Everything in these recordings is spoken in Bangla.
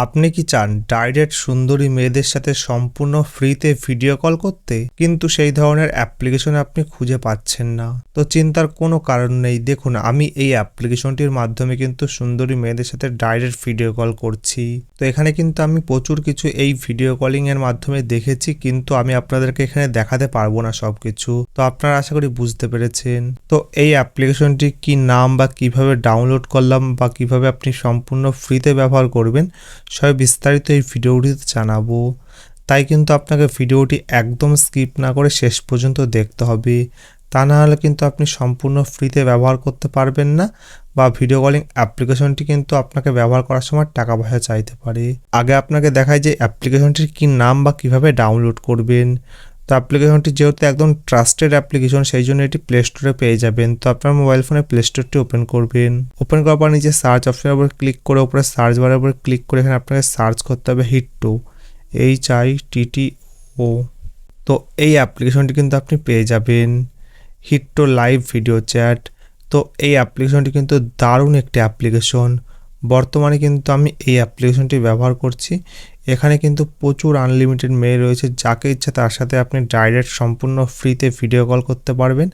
আপনি কি চান ডাইরেক্ট সুন্দরী মেয়েদের সাথে সম্পূর্ণ ফ্রিতে ভিডিও কল করতে, কিন্তু সেই ধরনের অ্যাপ্লিকেশন আপনি খুঁজে পাচ্ছেন না? তো চিন্তার কোনো কারণ নেই। দেখুন, আমি এই অ্যাপ্লিকেশনটির মাধ্যমে কিন্তু সুন্দরী মেয়েদের সাথে ডাইরেক্ট ভিডিও কল করছি। তো এখানে কিন্তু আমি প্রচুর কিছু এই ভিডিও কলিং এর মাধ্যমে দেখেছি, কিন্তু আমি আপনাদেরকে এখানে দেখাতে পারবো না সবকিছু। তো আপনারা আশা করি বুঝতে পেরেছেন। তো এই অ্যাপ্লিকেশনটি কি নাম বা কিভাবে ডাউনলোড করলাম বা কিভাবে আপনি সম্পূর্ণ ফ্রিতে ব্যবহার করবেন, সব বিস্তারিত এই ভিডিওটিতে জানাবো। তাই কিন্তু আপনাকে ভিডিওটি একদম স্কিপ না করে শেষ পর্যন্ত দেখতে হবে। তা না হলে কিন্তু আপনি সম্পূর্ণ ফ্রিতে ব্যবহার করতে পারবেন না, বা ভিডিও কলিং অ্যাপ্লিকেশনটি কিন্তু আপনাকে ব্যবহার করার সময় টাকা পয়সা চাইতে পারে। আগে আপনাকে দেখায় যে অ্যাপ্লিকেশনটির কি নাম বা কিভাবে ডাউনলোড করবেন। তো অ্যাপ্লিকেশনটি যেহেতু একদম ট্রাস্টেড অ্যাপ্লিকেশন, সেই জন্য এটি প্লে স্টোরে পেয়ে যাবেন। তো আপনার মোবাইল ফোনে প্লে স্টোরটি ওপেন করবেন। ওপেন করার পর নিচে সার্চ অপশনের উপর ক্লিক করে উপরে সার্চ বারের উপর ক্লিক করে এখানে আপনাকে সার্চ করতে হবে হিট্টো, HITTO। তো এই অ্যাপ্লিকেশনটি কিন্তু আপনি পেয়ে যাবেন, হিট্টো লাইভ ভিডিও চ্যাট। তো এই অ্যাপ্লিকেশনটি কিন্তু দারুণ একটি অ্যাপ্লিকেশন। বর্তমানে কিন্তু আমি এই অ্যাপ্লিকেশনটি ব্যবহার করছি। এখানে কিন্তু প্রচুর আনলিমিটেড মেয়ে রয়েছে, যাকে ইচ্ছা তার সাথে আপনি ডাইরেক্ট সম্পূর্ণ ফ্রিতে ভিডিও কল করতে পারবেন,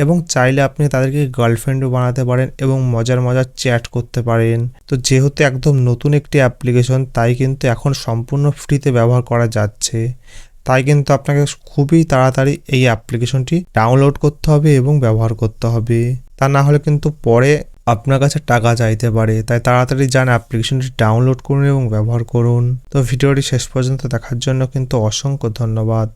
এবং চাইলে আপনি তাদেরকে গার্লফ্রেন্ডও বানাতে পারেন এবং মজার চ্যাট করতে পারেন। তো যেহেতু একদম নতুন একটি অ্যাপ্লিকেশন, তাই কিন্তু এখন সম্পূর্ণ ফ্রিতে ব্যবহার করা যাচ্ছে। তাই কিন্তু আপনাকে খুবই তাড়াতাড়ি এই অ্যাপ্লিকেশনটি ডাউনলোড করতে হবে এবং ব্যবহার করতে হবে। তা না হলে কিন্তু পরে আপনার কাছে টাকা চাইতে পারে। তাই তাড়াতাড়ি যান, অ্যাপ্লিকেশনটি ডাউনলোড করুন এবং ব্যবহার করুন। তো ভিডিওটি শেষ পর্যন্ত দেখার জন্য কিন্তু অসংখ্য ধন্যবাদ।